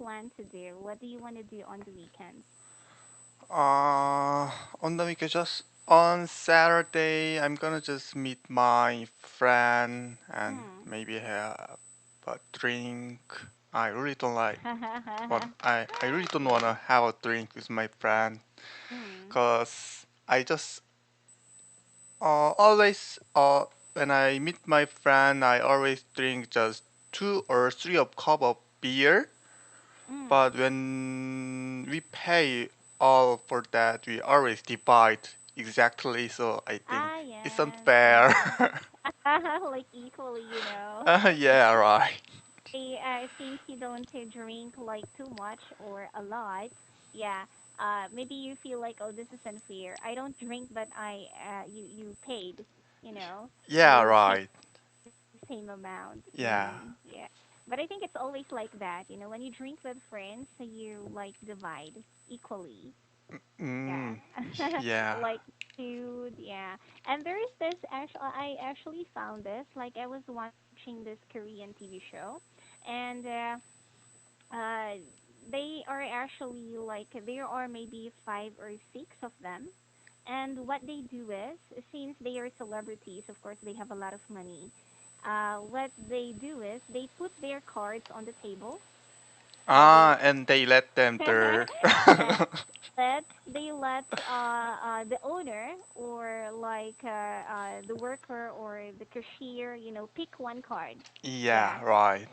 plan to do? What do you want to do on the weekends? Uh, on the weekend, just on Saturday, I'm gonna just meet my friend and Mm. maybe have a drink. I really don't like I really don't Yeah. wanna have a drink with my friend, Mm. cause I just always when I meet my friend, I always drink just 2 or 3 of cup of beer. Mm. But when we pay all for that, we always divide exactly. So I think Ah, it's yes. unfair. Like equally, you know. Yeah, right. Since you don't drink like too much or a lot, yeah. Maybe you feel like, oh, this is unfair. I don't drink, but you paid, you know. Yeah, You paid right. the same amount. Yeah. Yeah. But I think it's always like that, you know. When you drink with friends, you like divide equally. Yeah. Mm, yeah. Like food, yeah. And there is this actually I actually found this like I was watching this Korean TV show and they are actually like there are maybe 5 or 6 of them. And what they do is, since they are celebrities, of course they have a lot of money. What they do is they put their cards on the table with And they let them there. and they let the owner or like the worker or the cashier, pick one card. Yeah, Yeah, right.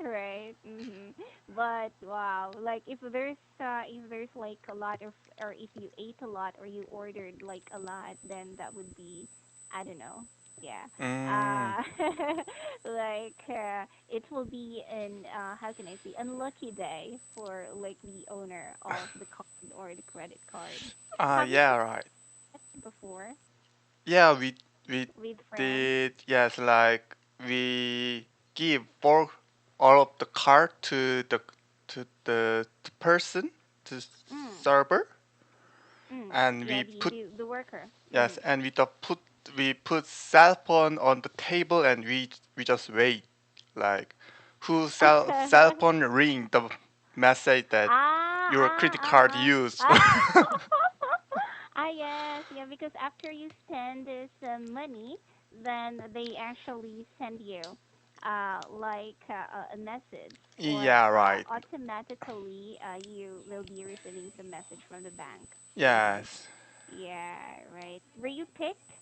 right. But wow, like if there's like a lot of or if you ate a lot or you ordered like a lot, then that would be I don't know. Yeah. Mm, Uh like it will be an how can I say unlucky day for like the owner of the card or the credit card. Have you yeah, tried right. it before Yeah, we with friends? did. Yes, like we give all of the card to the person, to Mm. server, and Yeah, we the put the worker. yes, and we put cell phone on the table, and we just wait, like who cell phone ring the message that your credit card used. Ah. Ah, yes, yeah, because after you spend this money, then they actually send you like a message, or Yeah, right. automatically you will be receiving some message from the bank. Yes. Yeah, right. Were you picked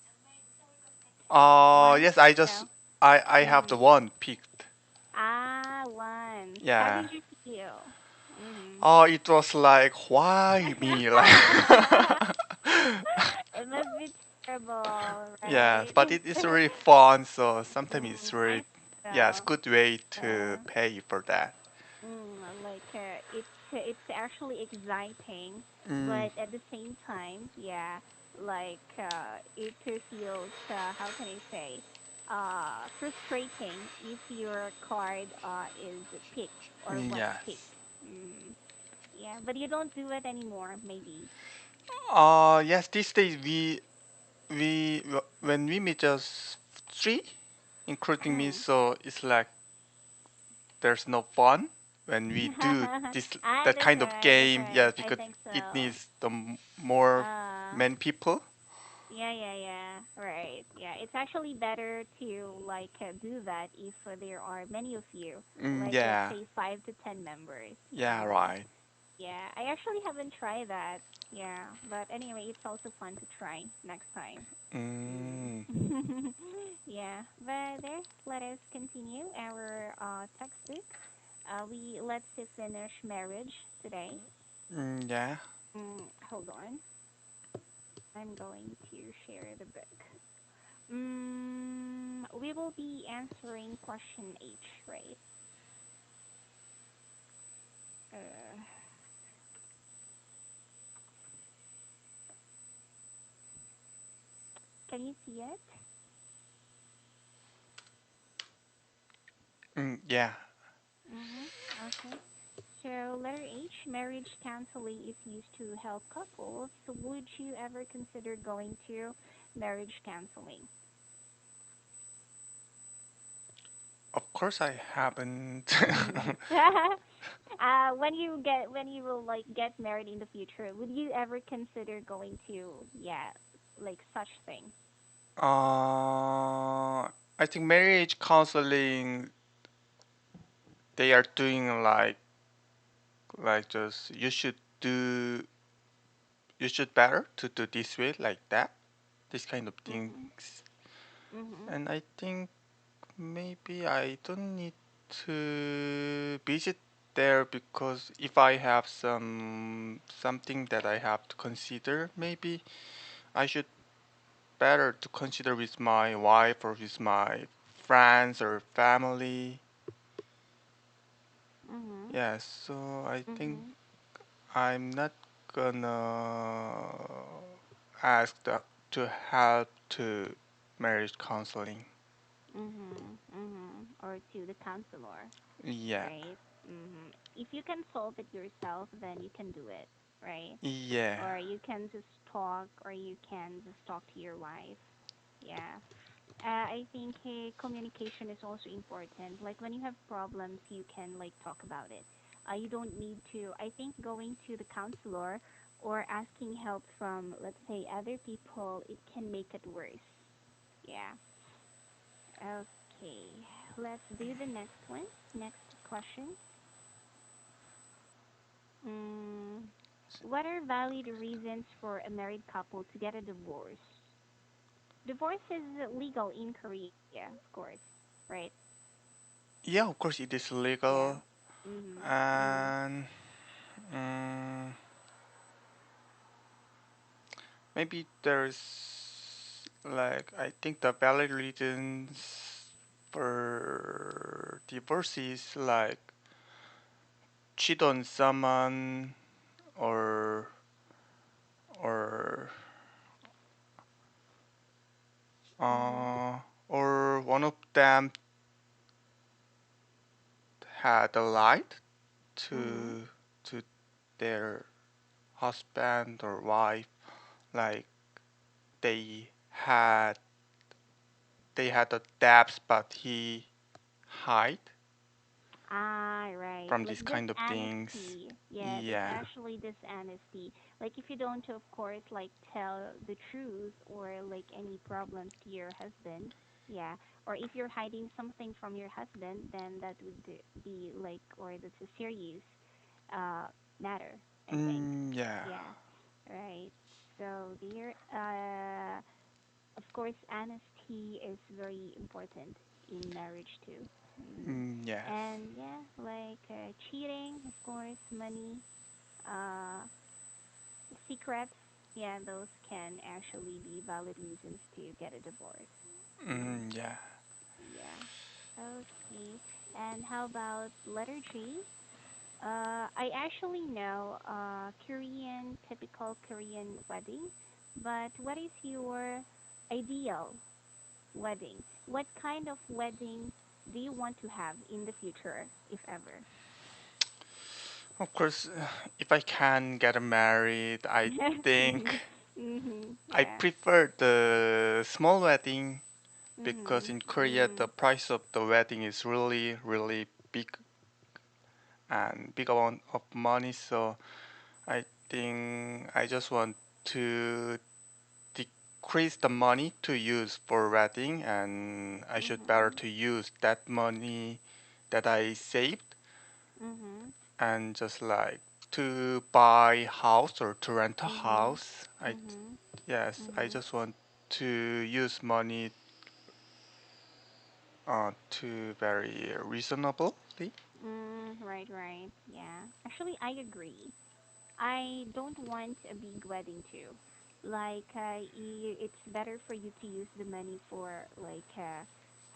once? Yes, No. I have the Mm. one picked. Ah, once. How Yeah. did you feel? Mm. Oh, it was like, why me? Like, It must be terrible, yes, right? but it is really fun. So sometimes it's I really, yeah, it's so. good way to Uh, pay for that. like it's actually exciting, Mm, but at the same time, yeah, like it feels how can I say frustrating if your card is picked or was yes. picked. Mm, yeah, but you don't do it anymore, maybe. Yes, these days when we meet just three, including me, Mm. so it's like there's no fun when we do this Ah, that that's kind of right. That's game. right. Yes, I because think it so. needs more Uh, many people. yeah. Right. Yeah, it's actually better to like do that if there are many of you, like let's Yeah, say 5 to 10 members. yeah, right. Yeah, I actually haven't tried that. Yeah, but anyway, it's also fun to try next time. Mm, Mm. Yeah, but there, let us continue our textbook. We let's finish marriage today. yeah. Hold on. I'm going to share the book. We will be answering question H, right? Uh, can you see it? Yeah. Mm-hmm. Okay. So letter H, marriage counseling is used to help couples. So would you ever consider going to marriage counseling? Of course, I haven't. Mm. When you will like get married in the future, would you ever consider going to, yeah, like such thing? I think marriage counseling they are doing like just you should better to do this way like that this kind of Mhm. things, Mhm. and I think maybe I don't need to visit there because if I have something that I have to consider, maybe I should better to consider with my wife or with my friends or family. Mhm. Yeah, so I think Mhm. I'm not gonna ask to help to marriage counseling. Mhm. Mhm. Or to the counselor, Yeah, right? Mhm. If you can solve it yourself, then you can do it, right? yeah. Or you can just talk, or you can just talk to your wife. Yeah. I think communication is also important. Like when you have problems, you can like talk about it. You don't need to. I think going to the counselor or asking help from, let's say, other people, it can make it worse. Yeah. Okay. Let's do the next one. Next question. Mm, what are valid reasons for a married couple to get a divorce? Divorce is legal in Korea, of course, right? Yeah, of course it is Yeah. legal, Mhm. Mhm. and mm, maybe there's like I think the valid reasons for divorce is like cheat on someone or or Mhm. uh, or one of them had lied Mhm. to their husband or wife, like they had they had the debts but he hide Ah, right. from Like these kind of things. dishonesty. Yeah, that's Yeah. actually dishonesty. Like if you don't, of course, like tell the truth or like any problems to your husband, yeah. Or if you're hiding something from your husband, then that would be like, or that's a serious uh matter, I think. Yeah. Yeah. Right. So there, of course, honesty is very important in marriage too. Yes. And yeah, like cheating, of course, money, uh, secrets. Yeah, those can actually be valid reasons to get a divorce. Mm, Yeah. yeah. Okay. And how about letter G? I actually know Korean, typical Korean wedding, but what is your ideal wedding? What kind of wedding do you want to have in the future, if ever? Of course, if I can get married, I think Mhm. I Yeah. prefer the small wedding because Mhm. in Korea the Mhm. price of the wedding is really really big and big amount of money. So I think I just want to decrease the money to use for wedding, and I should better Mhm. to use that money that I saved Mhm. and just like to buy house or to rent a Mhm. house. Mhm. Yes, I Mhm. just want to use money to very reasonably. Right, right. Yeah. Actually, I agree. I don't want a big wedding too. Like, it's better for you to use the money for like,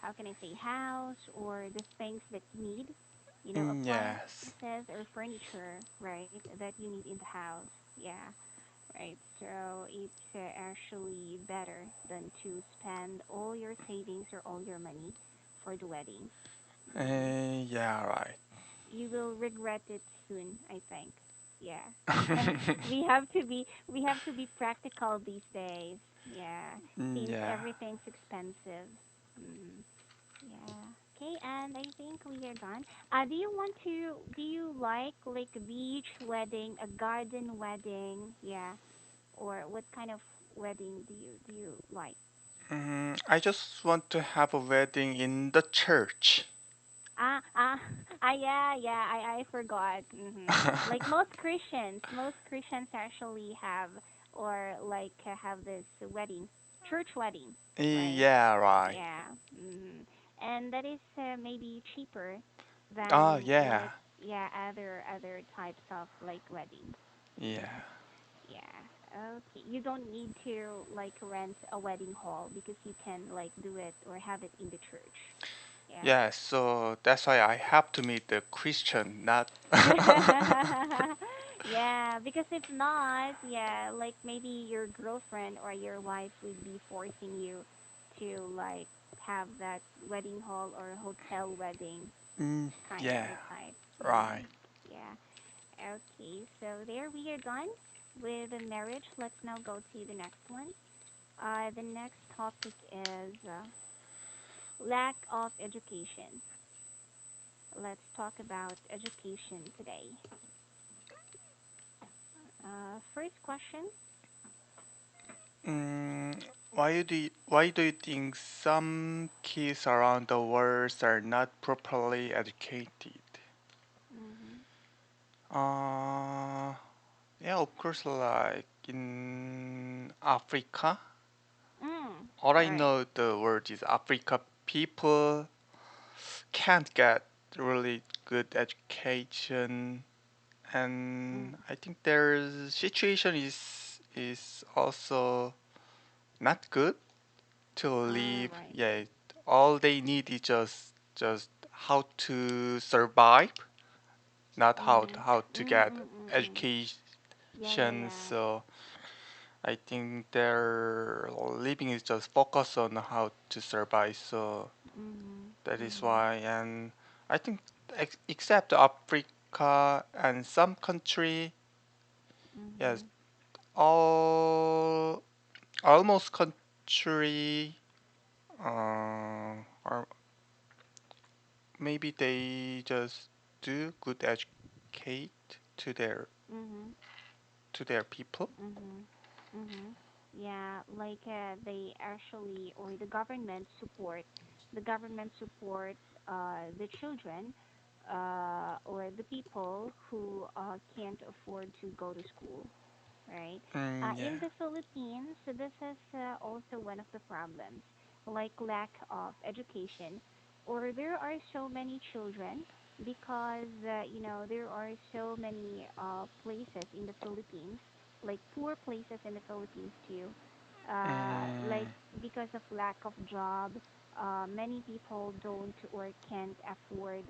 how can I say, house or the things that you need, Yes. appliances or furniture, right? That you need in the house. Yeah, right. So it's actually better than to spend all your savings or all your money for the wedding. Mm. Yeah, right. You will regret it soon, I think. Yeah. We have to be practical these days. Yeah. Since Yeah. everything's expensive. Mm. Yeah. Okay, and I think we are done. Do you like a beach wedding, a garden wedding? Yeah. Or what kind of wedding do you like? I just want to have a wedding in the church. Ah, ah, yeah, yeah. I forgot. Like most Christians actually have or like have this wedding, church wedding, right? Yeah, right. Yeah. And that is maybe cheaper Oh, than yeah. what yeah other types of like weddings. Yeah. Yeah. Okay. You don't need to like rent a wedding hall because you can like do it or have it in the church. Yeah. Yeah, so that's why I have to meet the Christian, not. Yeah, because if not, yeah, like maybe your girlfriend or your wife would be forcing you to like have that wedding hall or hotel wedding kind of Yeah, the type. right. Yeah. Okay, so there we are done with the marriage. Let's now go to the next one. The next topic is lack of education. Let's talk about education today. First question. Why do you think some kids around the world are not properly educated? Mhm. Uh, yeah, of course, like in Africa. Mm. All I Right. know the word is Africa. People can't get really good education, Mm. and I think their situation is also not good to live. Right. Yeah, all they need is just how to survive, not Mhm. how to Mm. get Mm. Mm. Mm. Yeah. Yeah. education. Yeah. So I think their living is just focused on how to survive. So Mhm. that is Mhm. why, and I think except Africa and some country, yes, Mhm. all almost country, or maybe they just do good educate to their Mhm. to their people. Mhm. Mhm. Yeah, like they actually or the government support the children or the people who can't afford to go to school, right? Yeah. In the Philippines, so this is also one of the problems, like lack of education, or there are so many children because there are so many places in the Philippines, like poor places in the Philippines too, like Mm, because of lack of job, many people don't or can't afford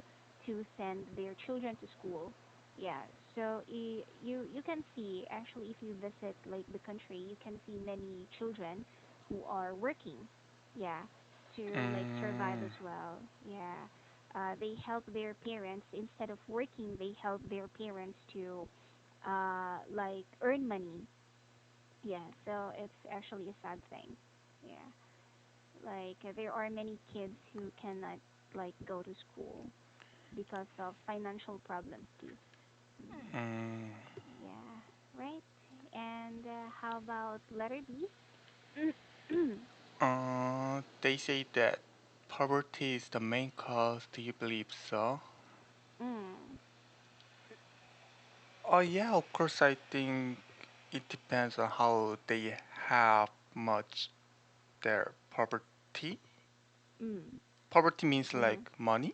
to send their children to school. Yeah, so you can see actually if you visit like the country, you can see many children who are working, yeah, to like survive mm, as well. Yeah, they help their parents instead of working. They help their parents to like earn money. Yeah, so it's actually a sad thing. Yeah, like there are many kids who cannot like go to school because of financial problems too. Mm. mm. Yeah, right. And how about letter B? They say that poverty is the main cause. Do you believe so? Mm. Oh yeah, of course. I think it depends on how they have much their poverty. Mm. Poverty means Mm-hmm. like money.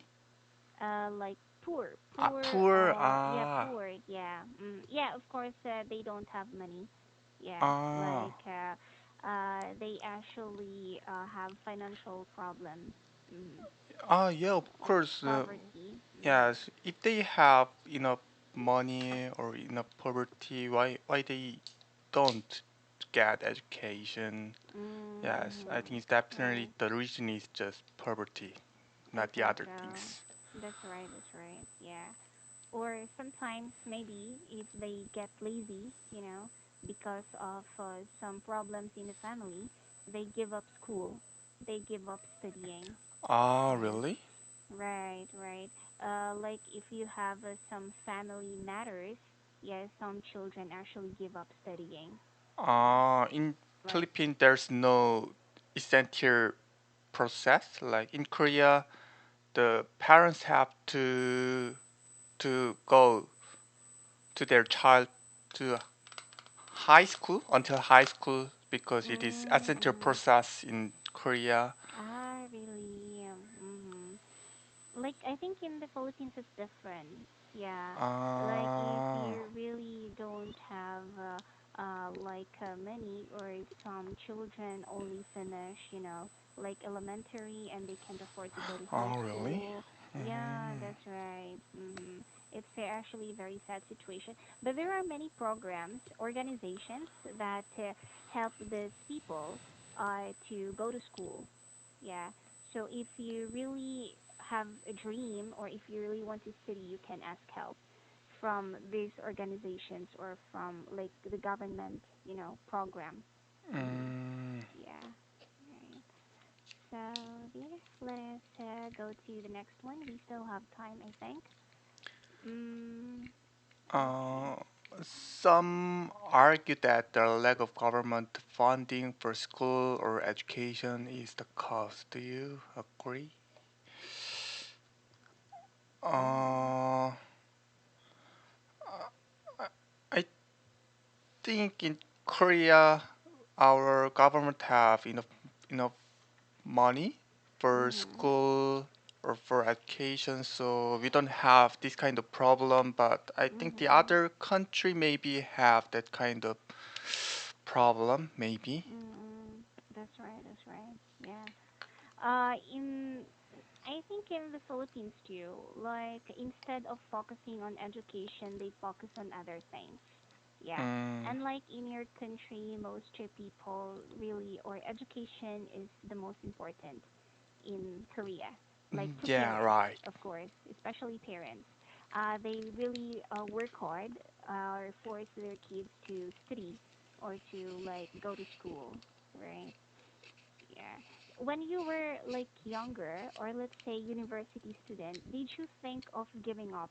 Like poor, Poor. yeah, poor, yeah, yeah. Of course, they don't have money. Yeah, Ah, like they actually have financial problems. Mm. yeah. Of Like course. poverty. Mm. Yes. If they have enough money or enough poverty, why they don't get education? Yes, I Mm-hmm. think it's definitely Right. the reason is just poverty, I not the think other so. things. That's right. That's right. Yeah. Or sometimes maybe if they get lazy, because of some problems in the family, they give up school. They give up studying. Ah, Yeah. really? Right, right. Like if you have some family matters, yeah, some children actually give up studying. Yeah, In like Philippines, there's no essential process. Like in Korea, the parents have to go to their child to high school until high school because it is essential mm-hmm. process in Korea. Ah, really? Mm-hmm. Like I think in the Philippines it's different. Yeah. Like if Uh, you really don't have like many or some children only finish, like elementary and they can't afford to go to high oh really? school. Yeah, Mm, that's right. It's actually a very sad situation. But there are many programs, organizations that help these people to go to school. Yeah. So if you really have a dream or if you really want to study, you can ask help from these organizations or from like the government, program. Mm, mm, yeah, right. So there, let us go to the next one. We still have time, I think. Mm, okay. uh, some argue that the lack of government funding for school or education is the cause. Do you agree? Mm, Uh, I think in Korea, our government have enough money for mhm, school or for education, so we don't have this kind of problem. But I think the mhm, other country maybe have that kind of problem, maybe. mm. That's right. That's right. Yeah. In I think in the Philippines too, like instead of focusing on education, they focus on other things. Yeah. Mm, And like in your country, most people really, or education is the most important in Korea. Like to yeah, parents, right. of course, especially parents. They really work hard or force their kids to study or to like go to school, right? Yeah. When you were like younger, or let's say university student, did you think of giving up?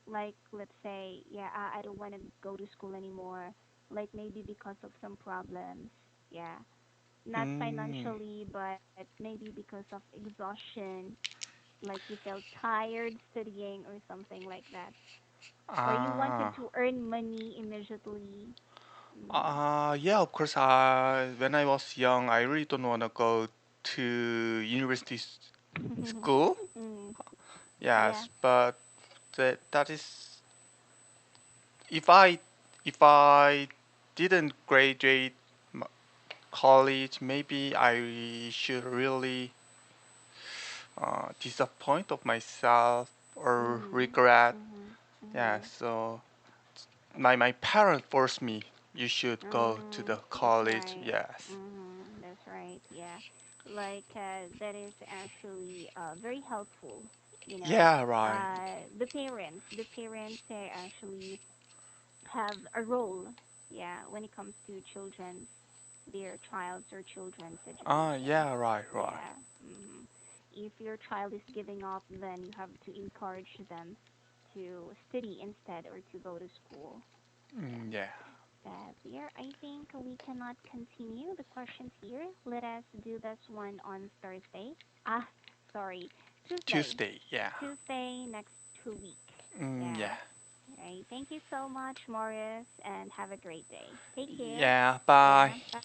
Like, let's say, yeah, I don't want to go to school anymore. Like maybe because of some problems. Yeah. Not Mm, financially, but maybe because of exhaustion. Like you felt tired studying or something like that. Or you wanted ah, to earn money immediately. Mm. yeah, of course. When I was young, I really don't want to go to university school. mm. Yeah. Yes, but that is if I didn't graduate college, maybe I should really disappoint of myself or Mhm. regret. Mhm. Yeah, Mhm. so my parents forced me. You should go to the That's college. right. Yes. That's right. Yeah. Like that is actually very helpful, you know. Yeah, right. The parents actually have a role, yeah, when it comes to their child's or children's education. Yeah, right, right. Yeah. If your child is giving up, then you have to encourage them to study instead or to go to school. Yeah. Yeah. There, I think we cannot continue the questions here. Let us do this one on Thursday. Ah, sorry, Tuesday. Tuesday. Yeah. Tuesday next week. Yeah. Yeah. Right. Thank you so much, Morris, and have a great day. Take care. Yeah. Bye. Yeah. Bye.